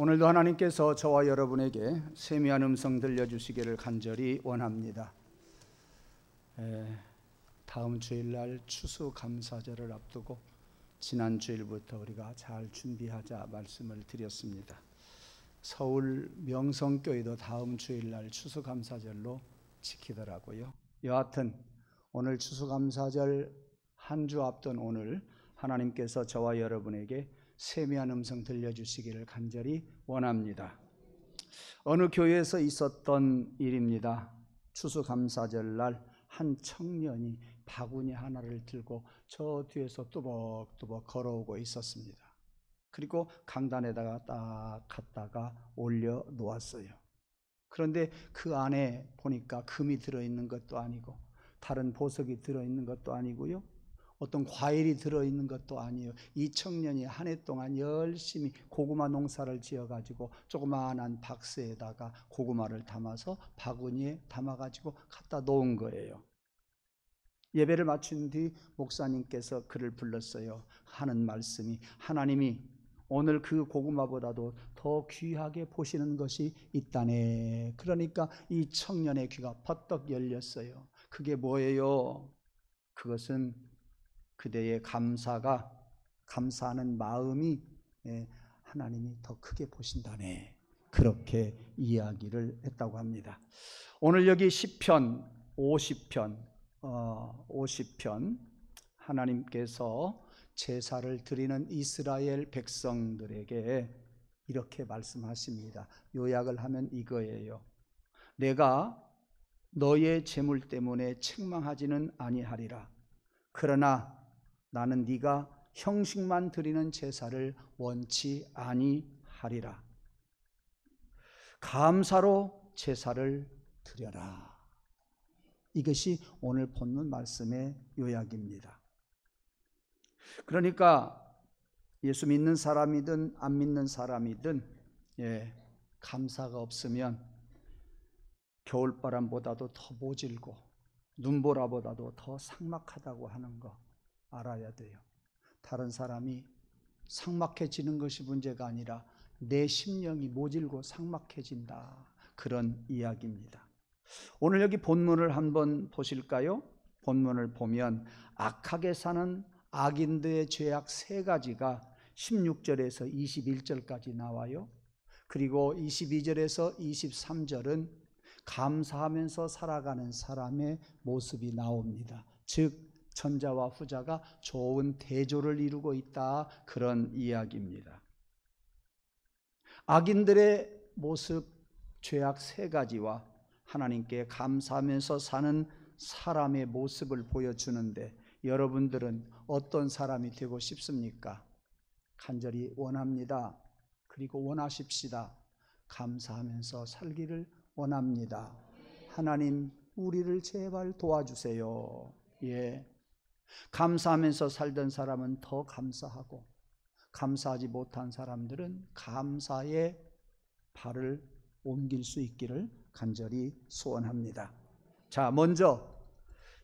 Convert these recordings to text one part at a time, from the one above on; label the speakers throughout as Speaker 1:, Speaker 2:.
Speaker 1: 오늘도 하나님께서 저와 여러분에게 세미한 음성 들려주시기를 간절히 원합니다. 다음 주일날 추수감사절을 앞두고 지난 주일부터 우리가 잘 준비하자 말씀을 드렸습니다. 서울 명성교회도 다음 주일날 추수감사절로 지키더라고요. 여하튼 오늘 추수감사절 한 주 앞둔 오늘 하나님께서 저와 여러분에게 세미한 음성 들려주시기를 간절히 원합니다. 어느 교회에서 있었던 일입니다. 추수감사절날 한 청년이 바구니 하나를 들고 저 뒤에서 뚜벅뚜벅 걸어오고 있었습니다. 그리고 강단에다가 딱 갖다가 올려놓았어요. 그런데 그 안에 보니까 금이 들어있는 것도 아니고 다른 보석이 들어있는 것도 아니고요, 어떤 과일이 들어있는 것도 아니에요. 이 청년이 한 해 동안 열심히 고구마 농사를 지어가지고 조그마한 박스에다가 고구마를 담아서 바구니에 담아가지고 갖다 놓은 거예요. 예배를 마친 뒤 목사님께서 그를 불렀어요. 하는 말씀이, 하나님이 오늘 그 고구마보다도 더 귀하게 보시는 것이 있다네. 그러니까 이 청년의 귀가 퍼떡 열렸어요. 그게 뭐예요? 그것은 그대의 감사하는 마음이 하나님이 더 크게 보신다네. 그렇게 이야기를 했다고 합니다. 오늘 여기 시편 50편 하나님께서 제사를 드리는 이스라엘 백성들에게 이렇게 말씀하십니다. 요약을 하면 이거예요. 내가 너의 재물 때문에 책망하지는 아니하리라. 그러나 나는 네가 형식만 드리는 제사를 원치 아니하리라. 감사로 제사를 드려라. 이것이 오늘 본문 말씀의 요약입니다. 그러니까 예수 믿는 사람이든 안 믿는 사람이든 감사가 없으면 겨울바람보다도 더 모질고 눈보라보다도 더 삭막하다고 하는 거 알아야 돼요. 다른 사람이 삭막해지는 것이 문제가 아니라 내 심령이 모질고 삭막해진다, 그런 이야기입니다. 오늘 여기 본문을 한번 보실까요? 본문을 보면 악하게 사는 악인들의 죄악 세 가지가 16절에서 21절까지 나와요. 그리고 22절에서 23절은 감사하면서 살아가는 사람의 모습이 나옵니다. 즉 전자와 후자가 좋은 대조를 이루고 있다, 그런 이야기입니다. 악인들의 모습, 죄악 세 가지와 하나님께 감사하면서 사는 사람의 모습을 보여주는데 여러분들은 어떤 사람이 되고 싶습니까? 간절히 원합니다. 그리고 원하십시다. 감사하면서 살기를 원합니다. 하나님, 우리를 제발 도와주세요. 감사하면서 살던 사람은 더 감사하고, 감사하지 못한 사람들은 감사의 발을 옮길 수 있기를 간절히 소원합니다. 자, 먼저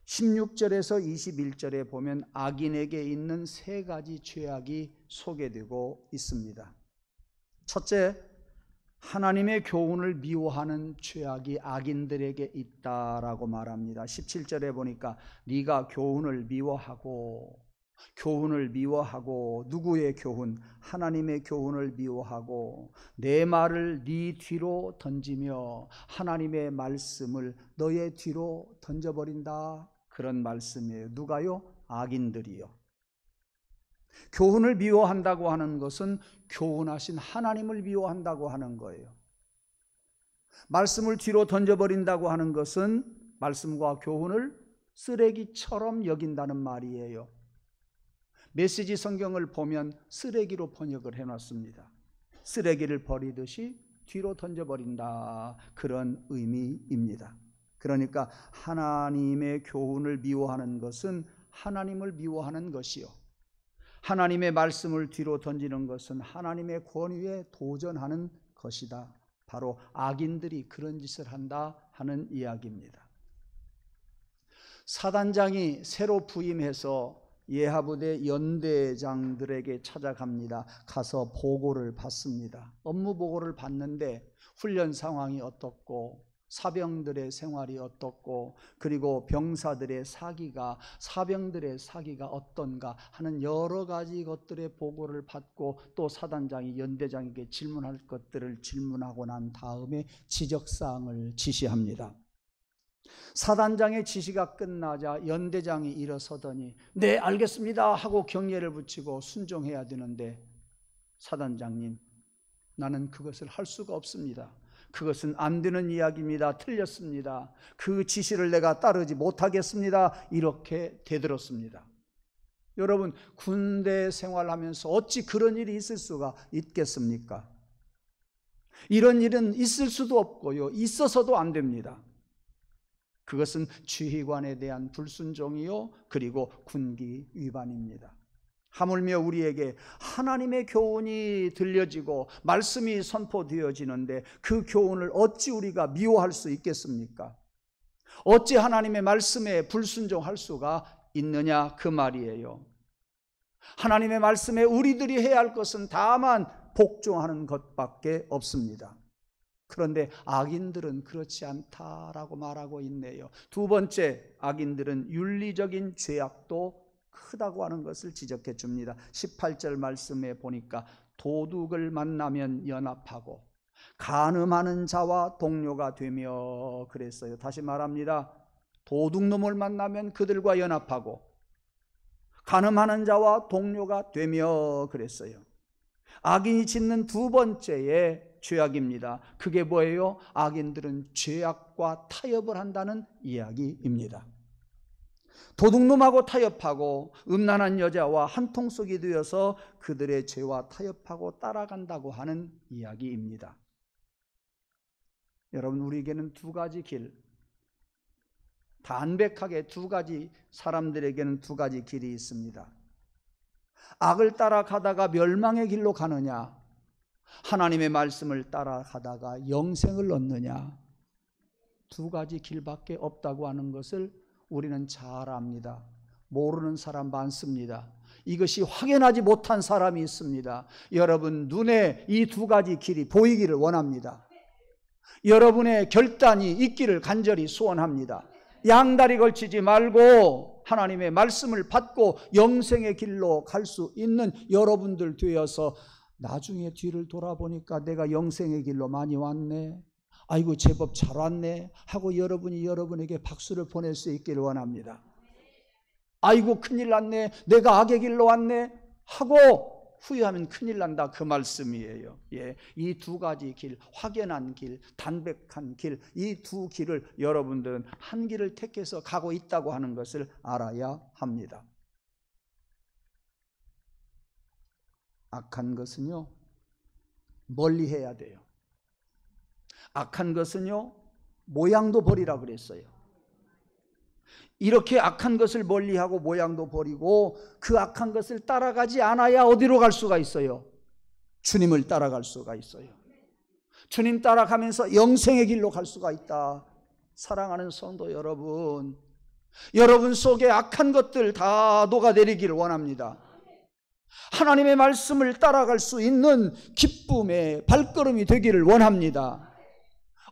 Speaker 1: 16절에서 21절에 보면 악인에게 있는 세 가지 죄악이 소개되고 있습니다. 첫째, 하나님의 교훈을 미워하는 죄악이 악인들에게 있다라고 말합니다. 17절에 보니까 네가 교훈을 미워하고 누구의 교훈? 하나님의 교훈을 미워하고 내 말을 네 뒤로 던지며 하나님의 말씀을 너의 뒤로 던져버린다, 그런 말씀이에요. 누가요? 악인들이요. 교훈을 미워한다고 하는 것은 교훈하신 하나님을 미워한다고 하는 거예요. 말씀을 뒤로 던져버린다고 하는 것은 말씀과 교훈을 쓰레기처럼 여긴다는 말이에요. 메시지 성경을 보면 쓰레기로 번역을 해놨습니다. 쓰레기를 버리듯이 뒤로 던져버린다, 그런 의미입니다. 그러니까 하나님의 교훈을 미워하는 것은 하나님을 미워하는 것이요, 하나님의 말씀을 뒤로 던지는 것은 하나님의 권위에 도전하는 것이다. 바로 악인들이 그런 짓을 한다 하는 이야기입니다. 사단장이 새로 부임해서 예하부대 연대장들에게 찾아갑니다. 가서 보고를 받습니다. 업무 보고를 받는데 훈련 상황이 어떻고 사병들의 생활이 어떻고 그리고 병사들의 사병들의 사기가 어떤가 하는 여러 가지 것들의 보고를 받고 또 사단장이 연대장에게 질문할 것들을 질문하고 난 다음에 지적사항을 지시합니다. 사단장의 지시가 끝나자 연대장이 일어서더니 네 알겠습니다 하고 경례를 붙이고 순종해야 되는데 사단장님 나는 그것을 할 수가 없습니다. 그것은 안 되는 이야기입니다. 틀렸습니다. 그 지시를 내가 따르지 못하겠습니다. 이렇게 되들었습니다. 여러분 군대 생활하면서 어찌 그런 일이 있을 수가 있겠습니까? 이런 일은 있을 수도 없고요. 있어서도 안 됩니다. 그것은 지휘관에 대한 불순종이요 그리고 군기 위반입니다. 하물며 우리에게 하나님의 교훈이 들려지고 말씀이 선포되어지는데 그 교훈을 어찌 우리가 미워할 수 있겠습니까? 어찌 하나님의 말씀에 불순종할 수가 있느냐 그 말이에요. 하나님의 말씀에 우리들이 해야 할 것은 다만 복종하는 것밖에 없습니다. 그런데 악인들은 그렇지 않다라고 말하고 있네요. 두 번째, 악인들은 윤리적인 죄악도 크다고 하는 것을 지적해 줍니다. 18절 말씀에 보니까 도둑을 만나면 연합하고 간음하는 자와 동료가 되며 그랬어요. 다시 말합니다. 도둑놈을 만나면 그들과 연합하고 간음하는 자와 동료가 되며 그랬어요. 악인이 짓는 두 번째의 죄악입니다. 그게 뭐예요? 악인들은 죄악과 타협을 한다는 이야기입니다. 도둑놈하고 타협하고 음란한 여자와 한통속이 되어서 그들의 죄와 타협하고 따라간다고 하는 이야기입니다. 여러분 우리에게는 두 가지 길, 담백하게 두 가지, 사람들에게는 두 가지 길이 있습니다. 악을 따라가다가 멸망의 길로 가느냐, 하나님의 말씀을 따라가다가 영생을 얻느냐, 두 가지 길밖에 없다고 하는 것을 우리는 잘 압니다. 모르는 사람 많습니다. 이것이 확연하지 못한 사람이 있습니다. 여러분 눈에 이 두 가지 길이 보이기를 원합니다. 여러분의 결단이 있기를 간절히 소원합니다. 양다리 걸치지 말고 하나님의 말씀을 받고 영생의 길로 갈 수 있는 여러분들 되어서 나중에 뒤를 돌아보니까 내가 영생의 길로 많이 왔네, 아이고 제법 잘 왔네 하고 여러분이 여러분에게 박수를 보낼 수 있기를 원합니다. 아이고 큰일 났네, 내가 악의 길로 왔네 하고 후회하면 큰일 난다, 그 말씀이에요. 예, 이 두 가지 길, 확연한 길, 담백한 길, 이 두 길을 여러분들은 한 길을 택해서 가고 있다고 하는 것을 알아야 합니다. 악한 것은요 멀리 해야 돼요. 악한 것은요 모양도 버리라 그랬어요. 이렇게 악한 것을 멀리하고 모양도 버리고 그 악한 것을 따라가지 않아야 어디로 갈 수가 있어요? 주님을 따라갈 수가 있어요. 주님 따라가면서 영생의 길로 갈 수가 있다. 사랑하는 성도 여러분, 여러분 속에 악한 것들 다 녹아내리기를 원합니다. 하나님의 말씀을 따라갈 수 있는 기쁨의 발걸음이 되기를 원합니다.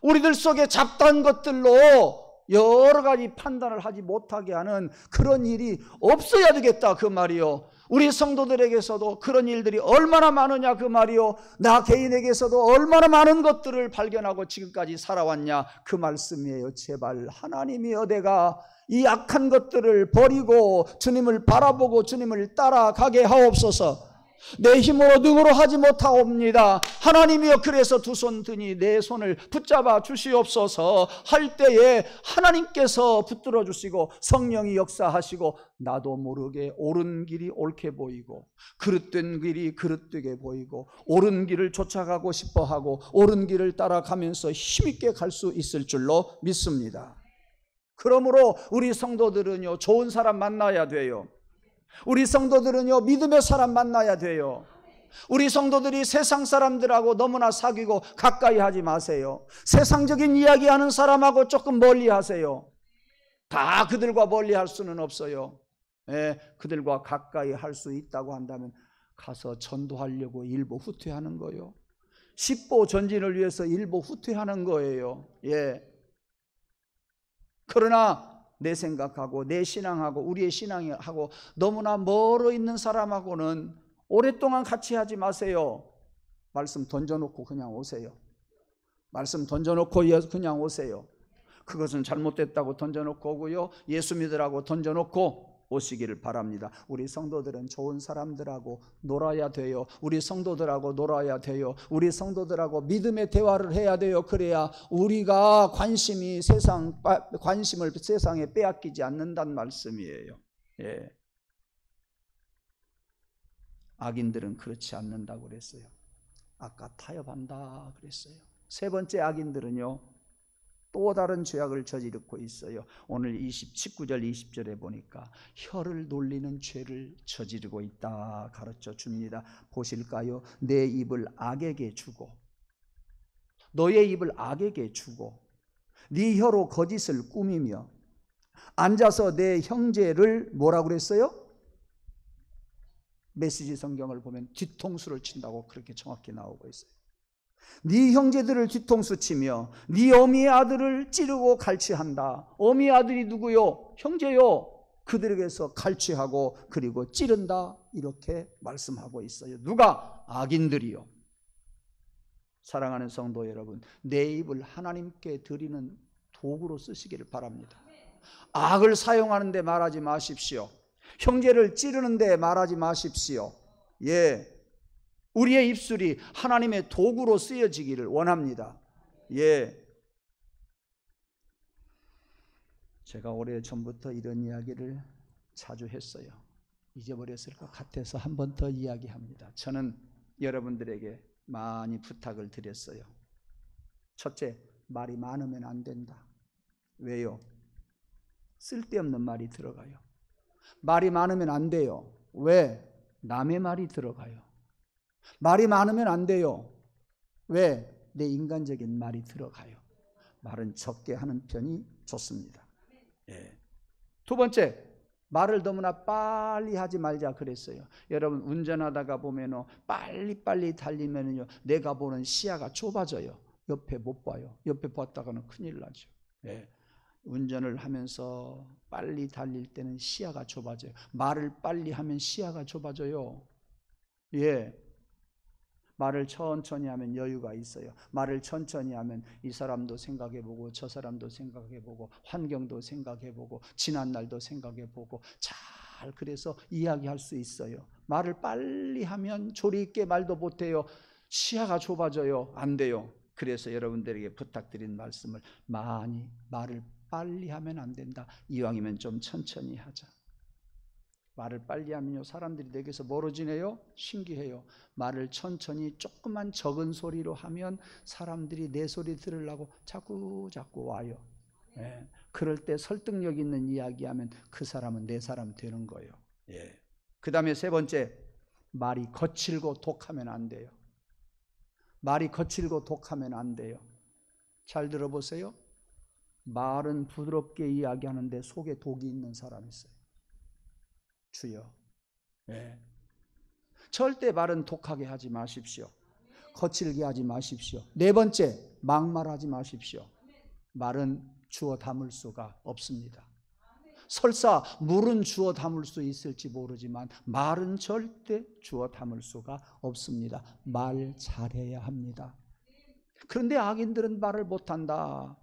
Speaker 1: 우리들 속에 잡다한 것들로 여러 가지 판단을 하지 못하게 하는 그런 일이 없어야 되겠다 그 말이요. 우리 성도들에게서도 그런 일들이 얼마나 많으냐 그 말이요. 나 개인에게서도 얼마나 많은 것들을 발견하고 지금까지 살아왔냐 그 말씀이에요. 제발 하나님이여 내가 이 악한 것들을 버리고 주님을 바라보고 주님을 따라가게 하옵소서. 내 힘으로 능으로 하지 못하옵니다. 하나님이여 그래서 두 손 드니 내 손을 붙잡아 주시옵소서. 할 때에 하나님께서 붙들어 주시고 성령이 역사하시고 나도 모르게 옳은 길이 옳게 보이고 그릇된 길이 그릇되게 보이고 옳은 길을 쫓아가고 싶어하고 옳은 길을 따라가면서 힘있게 갈 수 있을 줄로 믿습니다. 그러므로 우리 성도들은요 좋은 사람 만나야 돼요. 우리 성도들은요 믿음의 사람 만나야 돼요. 우리 성도들이 세상 사람들하고 너무나 사귀고 가까이 하지 마세요. 세상적인 이야기하는 사람하고 조금 멀리 하세요. 다 그들과 멀리 할 수는 없어요. 그들과 가까이 할 수 있다고 한다면 가서 전도하려고 일보 후퇴하는 거예요. 10보 전진을 위해서 일보 후퇴하는 거예요. 그러나 내 생각하고 내 신앙하고 우리의 신앙하고 너무나 멀어 있는 사람하고는 오랫동안 같이 하지 마세요. 말씀 던져놓고 그냥 오세요. 말씀 던져놓고 그냥 오세요. 그것은 잘못됐다고 던져놓고 오고요, 예수 믿으라고 던져놓고 오시기를 바랍니다. 우리 성도들은 좋은 사람들하고 놀아야 돼요. 우리 성도들하고 놀아야 돼요. 우리 성도들하고 믿음의 대화를 해야 돼요. 그래야 우리가 관심을 세상에 빼앗기지 않는다는 말씀이에요. 악인들은 그렇지 않는다고 그랬어요. 아까 타협한다 그랬어요. 세 번째, 악인들은요, 또 다른 죄악을 저지르고 있어요. 오늘 19절 20절에 보니까 혀를 놀리는 죄를 저지르고 있다 가르쳐 줍니다. 보실까요? 내 입을 악에게 주고, 너의 입을 악에게 주고 네 혀로 거짓을 꾸미며 앉아서 내 형제를 뭐라고 그랬어요? 메시지 성경을 보면 뒤통수를 친다고 그렇게 정확히 나오고 있어요. 네 형제들을 뒤통수 치며 네 어미의 아들을 찌르고 갈취한다. 어미의 아들이 누구요? 형제요. 그들에게서 갈취하고 그리고 찌른다. 이렇게 말씀하고 있어요. 누가? 악인들이요. 사랑하는 성도 여러분, 내 입을 하나님께 드리는 도구로 쓰시기를 바랍니다. 악을 사용하는데 말하지 마십시오. 형제를 찌르는데 말하지 마십시오. 우리의 입술이 하나님의 도구로 쓰여지기를 원합니다. 제가 오래전부터 이런 이야기를 자주 했어요. 잊어버렸을 것 같아서 한 번 더 이야기합니다. 저는 여러분들에게 많이 부탁을 드렸어요. 첫째, 말이 많으면 안 된다. 왜요? 쓸데없는 말이 들어가요. 말이 많으면 안 돼요. 왜? 남의 말이 들어가요. 말이 많으면 안 돼요. 왜? 내 인간적인 말이 들어가요. 말은 적게 하는 편이 좋습니다. 두 번째, 말을 너무나 빨리 하지 말자 그랬어요. 여러분, 운전하다가 보면 빨리빨리 달리면요, 내가 보는 시야가 좁아져요. 옆에 못 봐요. 옆에 봤다가는 큰일 나죠. 운전을 하면서 빨리 달릴 때는 시야가 좁아져요. 말을 빨리 하면 시야가 좁아져요. 말을 천천히 하면 여유가 있어요. 말을 천천히 하면 이 사람도 생각해보고 저 사람도 생각해보고 환경도 생각해보고 지난 날도 생각해보고 잘 그래서 이야기할 수 있어요. 말을 빨리 하면 조리 있게 말도 못해요. 시야가 좁아져요. 안 돼요. 그래서 여러분들에게 부탁드린 말씀을 많이, 말을 빨리 하면 안 된다. 이왕이면 좀 천천히 하자. 말을 빨리 하면요, 사람들이 내게서 멀어지네요. 신기해요. 말을 천천히 조금만 적은 소리로 하면 사람들이 내 소리 들으려고 자꾸 와요. 그럴 때 설득력 있는 이야기하면 그 사람은 내 사람 되는 거예요. 그 다음에 세 번째, 말이 거칠고 독하면 안 돼요. 말이 거칠고 독하면 안 돼요. 잘 들어보세요. 말은 부드럽게 이야기하는데 속에 독이 있는 사람이 있어요. 주여. 절대 말은 독하게 하지 마십시오. 거칠게 하지 마십시오. 네 번째, 막말하지 마십시오. 말은 주워 담을 수가 없습니다. 설사 물은 주워 담을 수 있을지 모르지만 말은 절대 주워 담을 수가 없습니다. 말 잘해야 합니다. 그런데 악인들은 말을 못한다.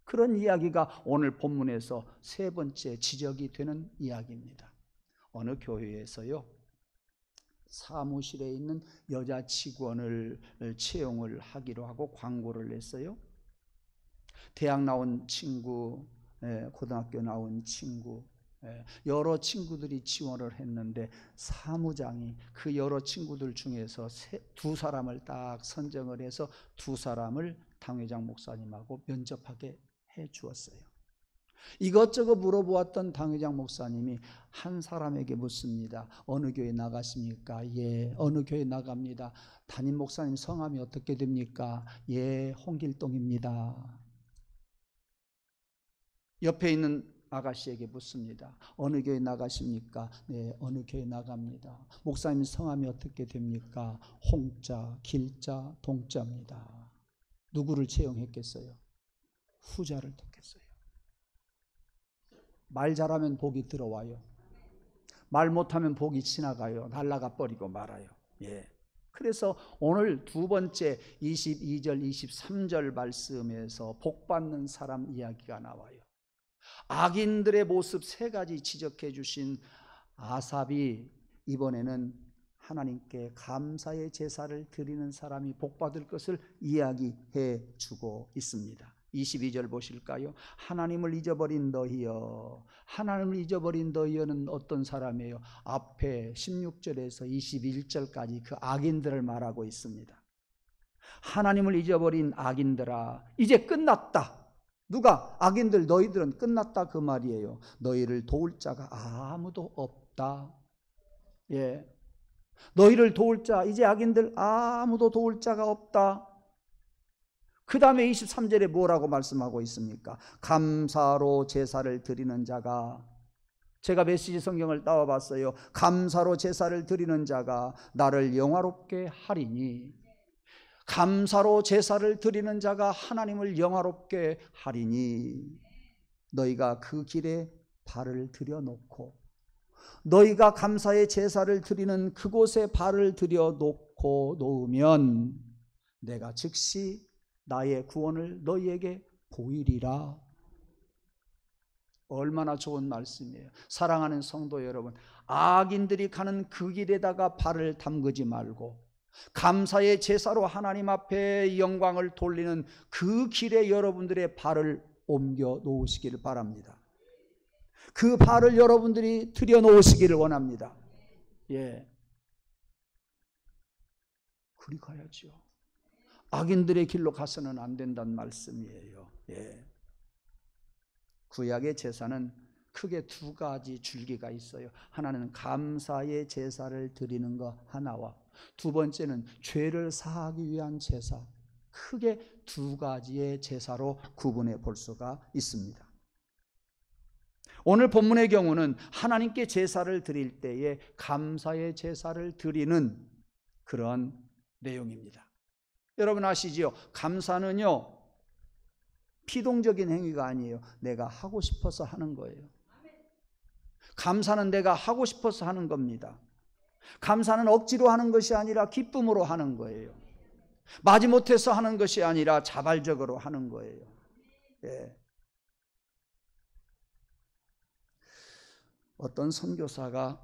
Speaker 1: 그런 이야기가 오늘 본문에서 세 번째 지적이 되는 이야기입니다. 어느 교회에서요, 사무실에 있는 여자 직원을 채용을 하기로 하고 광고를 냈어요. 대학 나온 친구, 고등학교 나온 친구, 여러 친구들이 지원을 했는데 사무장이 그 여러 친구들 중에서 두 사람을 딱 선정을 해서 두 사람을 당회장 목사님하고 면접하게 해 주었어요. 이것저것 물어보았던 당회장 목사님이 한 사람에게 묻습니다. 어느 교회 나가십니까? 예, 어느 교회 나갑니다. 담임 목사님 성함이 어떻게 됩니까? 예, 홍길동입니다. 옆에 있는 아가씨에게 묻습니다. 어느 교회 나가십니까? 네, 어느 교회 나갑니다. 목사님 성함이 어떻게 됩니까? 홍자, 길자, 동자입니다. 누구를 채용했겠어요? 후자를 택했어요. 말 잘하면 복이 들어와요. 말 못하면 복이 지나가요. 날아가 버리고 말아요. 예. 그래서 오늘 두 번째 22절, 23절 말씀에서 복받는 사람 이야기가 나와요. 악인들의 모습 세 가지 지적해 주신 아삽이 이번에는 하나님께 감사의 제사를 드리는 사람이 복받을 것을 이야기해 주고 있습니다. 22절 보실까요? 하나님을 잊어버린 너희여. 하나님을 잊어버린 너희여는 어떤 사람이에요? 앞에 16절에서 21절까지 그 악인들을 말하고 있습니다. 하나님을 잊어버린 악인들아, 이제 끝났다. 누가? 악인들, 너희들은 끝났다 그 말이에요. 너희를 도울 자가 아무도 없다. 예. 너희를 도울 자, 이제 악인들 아무도 도울 자가 없다. 그 다음에 23절에 뭐라고 말씀하고 있습니까? 감사로 제사를 드리는 자가, 제가 메시지 성경을 따와봤어요. 감사로 제사를 드리는 자가 나를 영화롭게 하리니, 감사로 제사를 드리는 자가 하나님을 영화롭게 하리니, 너희가 그 길에 발을 들여놓고, 너희가 감사의 제사를 드리는 그곳에 발을 들여놓고 놓으면 내가 즉시 나의 구원을 너희에게 보이리라. 얼마나 좋은 말씀이에요. 사랑하는 성도 여러분, 악인들이 가는 그 길에다가 발을 담그지 말고 감사의 제사로 하나님 앞에 영광을 돌리는 그 길에 여러분들의 발을 옮겨 놓으시기를 바랍니다. 그 발을 여러분들이 들여놓으시기를 원합니다. 예, 그리 가야죠. 악인들의 길로 가서는 안 된다는 말씀이에요. 예. 구약의 제사는 크게 두 가지 줄기가 있어요. 하나는 감사의 제사를 드리는 것 하나와 두 번째는 죄를 사하기 위한 제사. 크게 두 가지의 제사로 구분해 볼 수가 있습니다. 오늘 본문의 경우는 하나님께 제사를 드릴 때에 감사의 제사를 드리는 그런 내용입니다. 여러분 아시지요? 감사는요, 피동적인 행위가 아니에요. 내가 하고 싶어서 하는 거예요. 감사는 내가 하고 싶어서 하는 겁니다. 감사는 억지로 하는 것이 아니라 기쁨으로 하는 거예요. 마지못해서 하는 것이 아니라 자발적으로 하는 거예요. 예. 어떤 선교사가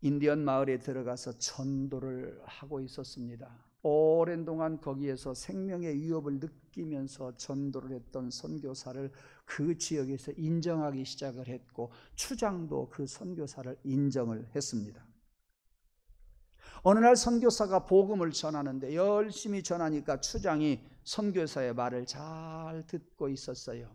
Speaker 1: 인디언 마을에 들어가서 전도를 하고 있었습니다. 오랜 동안 거기에서 생명의 위협을 느끼면서 전도를 했던 선교사를 그 지역에서 인정하기 시작을 했고 추장도 그 선교사를 인정을 했습니다. 어느 날 선교사가 복음을 전하는데 열심히 전하니까 추장이 선교사의 말을 잘 듣고 있었어요.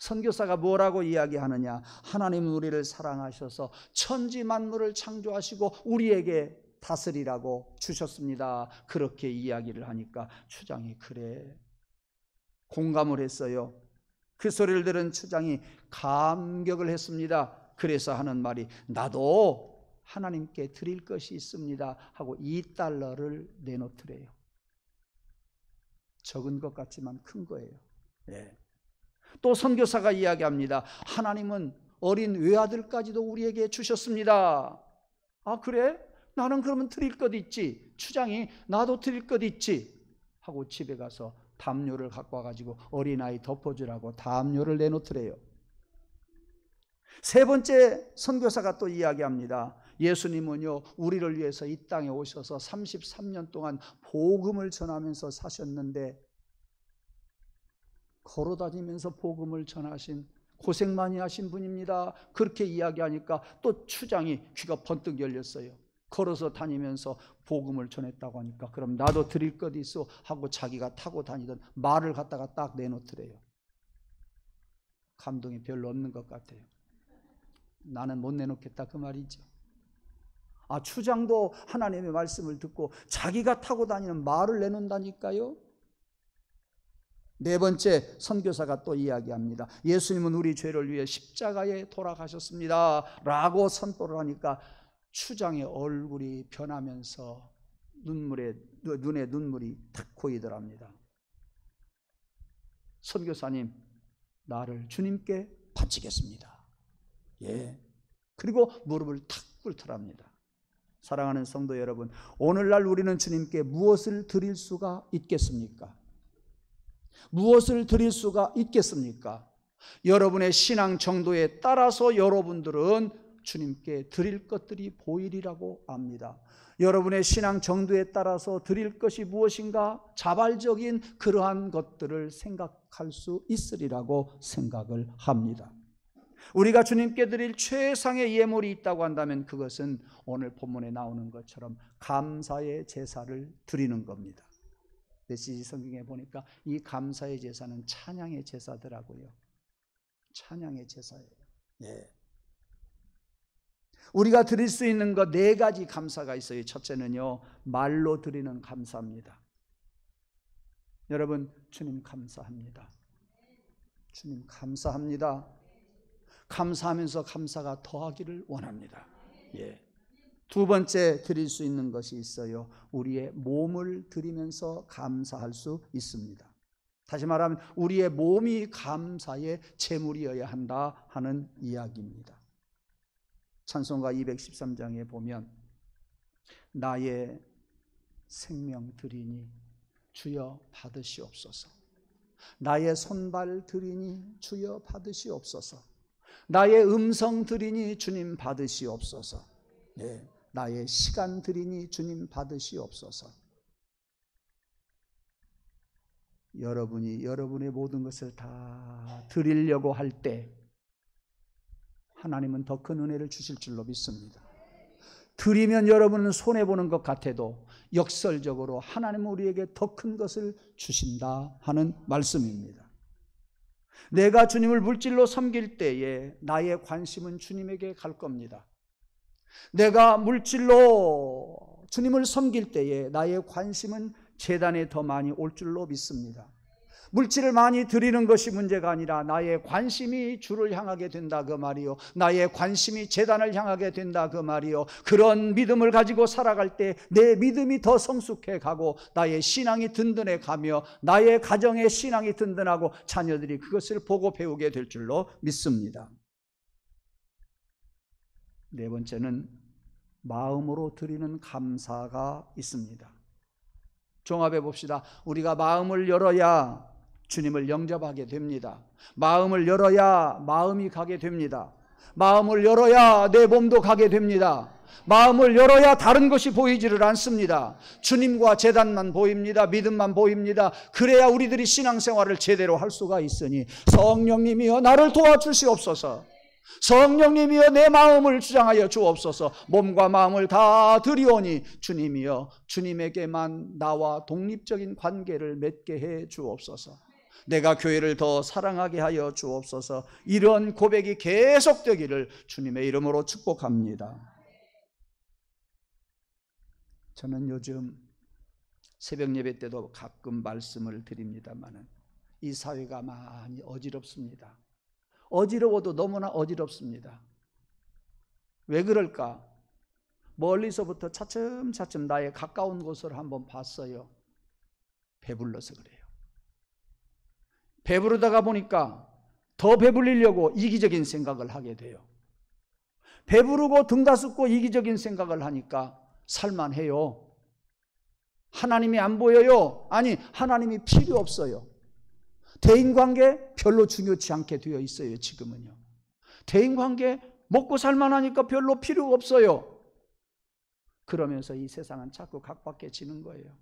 Speaker 1: 선교사가 뭐라고 이야기하느냐? 하나님은 우리를 사랑하셔서 천지 만물을 창조하시고 우리에게 다스리라고 주셨습니다. 그렇게 이야기를 하니까 추장이 그래, 공감을 했어요. 그 소리를 들은 추장이 감격을 했습니다. 그래서 하는 말이 나도 하나님께 드릴 것이 있습니다 하고 $2를 내놓더래요. 적은 것 같지만 큰 거예요. 네. 또 선교사가 이야기합니다. 하나님은 어린 외아들까지도 우리에게 주셨습니다. 아 그래? 나는 그러면 드릴 것 있지. 추장이 나도 드릴 것 있지 하고 집에 가서 담요를 갖고 와가지고 어린아이 덮어주라고 담요를 내놓더래요. 세 번째 선교사가 또 이야기합니다. 예수님은요 우리를 위해서 이 땅에 오셔서 33년 동안 복음을 전하면서 사셨는데 걸어다니면서 복음을 전하신 고생 많이 하신 분입니다. 그렇게 이야기하니까 또 추장이 귀가 번뜩 열렸어요. 걸어서 다니면서 복음을 전했다고 하니까 그럼 나도 드릴 것 있어 하고 자기가 타고 다니던 말을 갖다가 딱 내놓더래요. 감동이 별로 없는 것 같아요. 나는 못 내놓겠다 그 말이죠. 아 추장도 하나님의 말씀을 듣고 자기가 타고 다니는 말을 내놓는다니까요. 네 번째, 선교사가 또 이야기합니다. 예수님은 우리 죄를 위해 십자가에 돌아가셨습니다 라고 선포를 하니까 추장의 얼굴이 변하면서 눈에 눈물이 탁 고이더랍니다. 선교사님, 나를 주님께 바치겠습니다. 예. 그리고 무릎을 탁 꿇더랍니다. 사랑하는 성도 여러분, 오늘날 우리는 주님께 무엇을 드릴 수가 있겠습니까? 무엇을 드릴 수가 있겠습니까? 여러분의 신앙 정도에 따라서 여러분들은 주님께 드릴 것들이 보이리라고 압니다. 여러분의 신앙 정도에 따라서 드릴 것이 무엇인가 자발적인 그러한 것들을 생각할 수 있으리라고 생각을 합니다. 우리가 주님께 드릴 최상의 예물이 있다고 한다면 그것은 오늘 본문에 나오는 것처럼 감사의 제사를 드리는 겁니다. 메시지 성경에 보니까 이 감사의 제사는 찬양의 제사더라고요. 찬양의 제사예요. 예. 우리가 드릴 수 있는 것 네 가지 감사가 있어요. 첫째는요, 말로 드리는 감사입니다. 여러분, 주님 감사합니다. 주님 감사합니다. 감사하면서 감사가 더하기를 원합니다. 예. 두 번째 드릴 수 있는 것이 있어요. 우리의 몸을 드리면서 감사할 수 있습니다. 다시 말하면 우리의 몸이 감사의 제물이어야 한다 하는 이야기입니다. 찬송가 213장에 보면 나의 생명 드리니 주여 받으시옵소서. 나의 손발 드리니 주여 받으시옵소서. 나의 음성 드리니 주님 받으시옵소서. 네, 나의 시간 드리니 주님 받으시옵소서. 여러분이 여러분의 모든 것을 다 드리려고 할 때 하나님은 더 큰 은혜를 주실 줄로 믿습니다. 드리면 여러분은 손해보는 것 같아도 역설적으로 하나님은 우리에게 더 큰 것을 주신다 하는 말씀입니다. 내가 주님을 물질로 섬길 때에 나의 관심은 주님에게 갈 겁니다. 내가 물질로 주님을 섬길 때에 나의 관심은 제단에 더 많이 올 줄로 믿습니다. 물질을 많이 드리는 것이 문제가 아니라 나의 관심이 주를 향하게 된다 그 말이요, 나의 관심이 제단을 향하게 된다 그 말이요. 그런 믿음을 가지고 살아갈 때 내 믿음이 더 성숙해 가고 나의 신앙이 든든해 가며 나의 가정의 신앙이 든든하고 자녀들이 그것을 보고 배우게 될 줄로 믿습니다. 네 번째는 마음으로 드리는 감사가 있습니다. 종합해 봅시다. 우리가 마음을 열어야 주님을 영접하게 됩니다. 마음을 열어야 마음이 가게 됩니다. 마음을 열어야 내 몸도 가게 됩니다. 마음을 열어야 다른 것이 보이지를 않습니다. 주님과 제단만 보입니다. 믿음만 보입니다. 그래야 우리들이 신앙생활을 제대로 할 수가 있으니 성령님이여 나를 도와주시옵소서. 성령님이여 내 마음을 주장하여 주옵소서. 몸과 마음을 다 드리오니 주님이여 주님에게만 나와 독립적인 관계를 맺게 해 주옵소서. 내가 교회를 더 사랑하게 하여 주옵소서. 이런 고백이 계속되기를 주님의 이름으로 축복합니다. 저는 요즘 새벽 예배 때도 가끔 말씀을 드립니다만 이 사회가 많이 어지럽습니다. 어지러워도 너무나 어지럽습니다. 왜 그럴까? 멀리서부터 차츰차츰 나의 가까운 곳을 한번 봤어요. 배불러서 그래요. 배부르다가 보니까 더 배불리려고 이기적인 생각을 하게 돼요. 배부르고 등다sup고 이기적인 생각을 하니까 살만해요. 하나님이 안 보여요? 아니, 하나님이 필요 없어요. 대인관계 별로 중요치 않게 되어 있어요. 지금은요. 대인관계 먹고 살만하니까 별로 필요가 없어요. 그러면서 이 세상은 자꾸 각박해지는 거예요.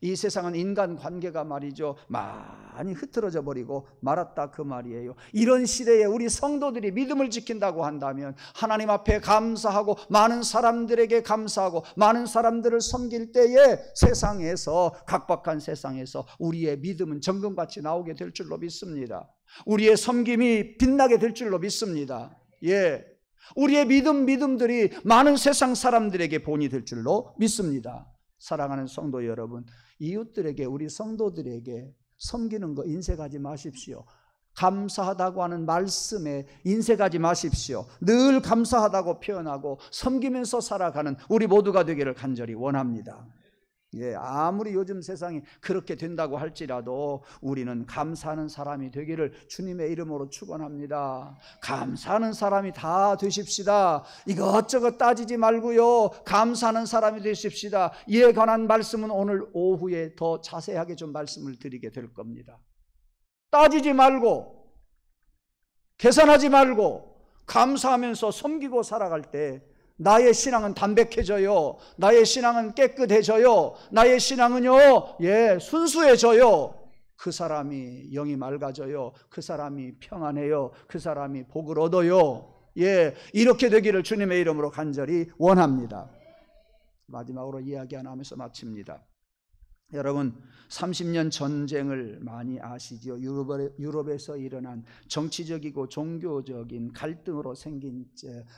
Speaker 1: 이 세상은 인간관계가 말이죠, 많이 흐트러져 버리고 말았다 그 말이에요. 이런 시대에 우리 성도들이 믿음을 지킨다고 한다면 하나님 앞에 감사하고 많은 사람들에게 감사하고 많은 사람들을 섬길 때에 세상에서, 각박한 세상에서 우리의 믿음은 정금같이 나오게 될 줄로 믿습니다. 우리의 섬김이 빛나게 될 줄로 믿습니다. 예, 우리의 믿음들이 많은 세상 사람들에게 본이 될 줄로 믿습니다. 사랑하는 성도 여러분, 이웃들에게, 우리 성도들에게 섬기는 거 인색하지 마십시오. 감사하다고 하는 말씀에 인색하지 마십시오. 늘 감사하다고 표현하고 섬기면서 살아가는 우리 모두가 되기를 간절히 원합니다. 예, 아무리 요즘 세상이 그렇게 된다고 할지라도 우리는 감사하는 사람이 되기를 주님의 이름으로 축원합니다. 감사하는 사람이 다 되십시다. 이것저것 따지지 말고요, 감사하는 사람이 되십시다. 이에 관한 말씀은 오늘 오후에 더 자세하게 좀 말씀을 드리게 될 겁니다. 따지지 말고 계산하지 말고 감사하면서 섬기고 살아갈 때 나의 신앙은 담백해져요. 나의 신앙은 깨끗해져요. 나의 신앙은요, 순수해져요. 그 사람이 영이 맑아져요. 그 사람이 평안해요. 그 사람이 복을 얻어요. 이렇게 되기를 주님의 이름으로 간절히 원합니다. 마지막으로 이야기 하나 하면서 마칩니다. 여러분, 30년 전쟁을 많이 아시죠? 유럽에서 일어난 정치적이고 종교적인 갈등으로 생긴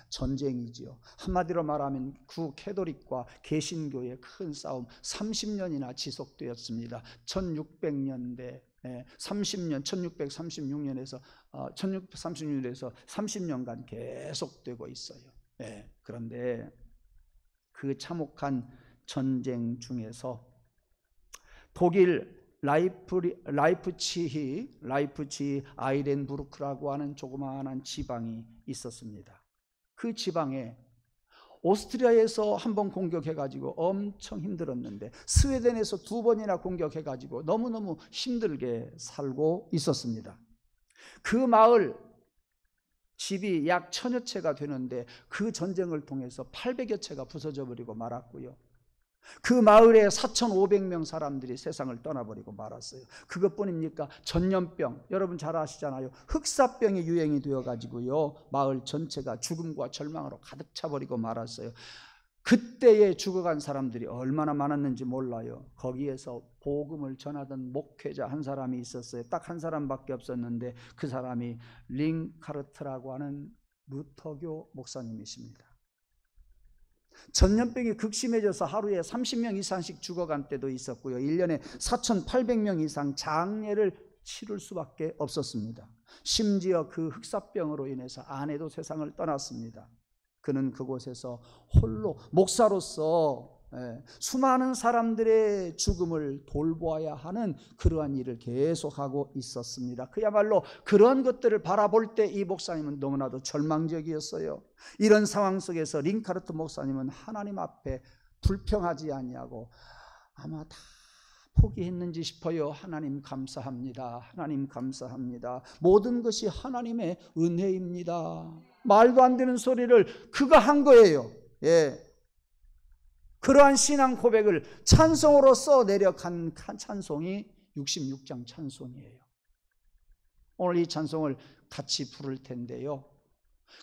Speaker 1: 전쟁이지요. 한마디로 말하면 구캐톨릭과 개신교의 큰 싸움 30년이나 지속되었습니다. 1600년대 1636년에서 30년간 계속되고 있어요. 그런데 그 참혹한 전쟁 중에서 독일 라이프치히 아이렌부르크라고 하는 조그마한 지방이 있었습니다. 그 지방에 오스트리아에서 한 번 공격해가지고 엄청 힘들었는데 스웨덴에서 2번이나 공격해가지고 너무너무 힘들게 살고 있었습니다. 그 마을 집이 약 1000여 채가 되는데 그 전쟁을 통해서 800여 채가 부서져 버리고 말았고요. 그 마을에 4,500명 사람들이 세상을 떠나버리고 말았어요. 그것뿐입니까? 전염병, 여러분 잘 아시잖아요. 흑사병이 유행이 되어가지고요, 마을 전체가 죽음과 절망으로 가득 차버리고 말았어요. 그때에 죽어간 사람들이 얼마나 많았는지 몰라요. 거기에서 복음을 전하던 목회자 한 사람이 있었어요. 딱 한 사람밖에 없었는데 그 사람이 링카르트라고 하는 루터교 목사님이십니다. 전염병이 극심해져서 하루에 30명 이상씩 죽어간 때도 있었고요. 1년에 4,800명 이상 장례를 치를 수밖에 없었습니다. 심지어 그 흑사병으로 인해서 아내도 세상을 떠났습니다. 그는 그곳에서 홀로 목사로서 수많은 사람들의 죽음을 돌보아야 하는 그러한 일을 계속하고 있었습니다. 그야말로 그런 것들을 바라볼 때 이 목사님은 너무나도 절망적이었어요. 이런 상황 속에서 링카르트 목사님은 하나님 앞에 불평하지 아니하고 아마 다 포기했는지 싶어요. 하나님 감사합니다. 하나님 감사합니다. 모든 것이 하나님의 은혜입니다. 말도 안 되는 소리를 그가 한 거예요. 그러한 신앙 고백을 찬송으로 써내려간 찬송이 66장 찬송이에요. 오늘 이 찬송을 같이 부를 텐데요,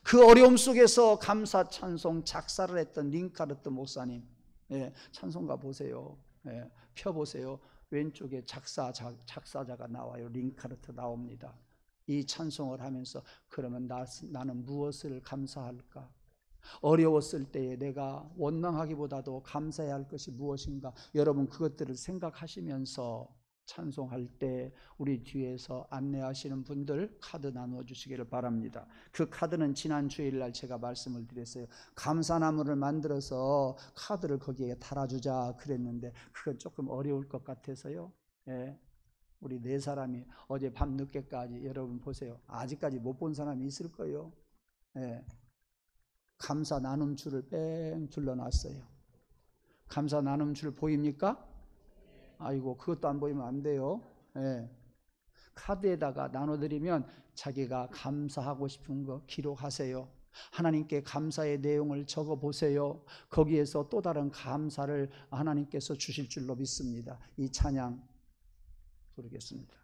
Speaker 1: 그 어려움 속에서 감사 찬송 작사를 했던 링카르트 목사님, 찬송가 보세요. 펴보세요. 왼쪽에 작사자가 나와요. 링카르트 나옵니다. 이 찬송을 하면서 그러면 나는 무엇을 감사할까? 어려웠을 때에 내가 원망하기보다도 감사해야 할 것이 무엇인가? 여러분 그것들을 생각하시면서 찬송할 때 우리 뒤에서 안내하시는 분들 카드 나눠주시기를 바랍니다. 그 카드는 지난 주일날 제가 말씀을 드렸어요. 감사나무를 만들어서 카드를 거기에 달아주자 그랬는데 그건 조금 어려울 것 같아서요. 우리 4사람이 어제 밤 늦게까지, 여러분 보세요. 아직까지 못 본 사람이 있을 거예요. 감사 나눔 줄을 뺑 둘러놨어요. 감사 나눔 줄 보입니까? 아이고, 그것도 안 보이면 안 돼요. 카드에다가 나눠드리면 자기가 감사하고 싶은 거 기록하세요. 하나님께 감사의 내용을 적어보세요. 거기에서 또 다른 감사를 하나님께서 주실 줄로 믿습니다. 이 찬양 부르겠습니다.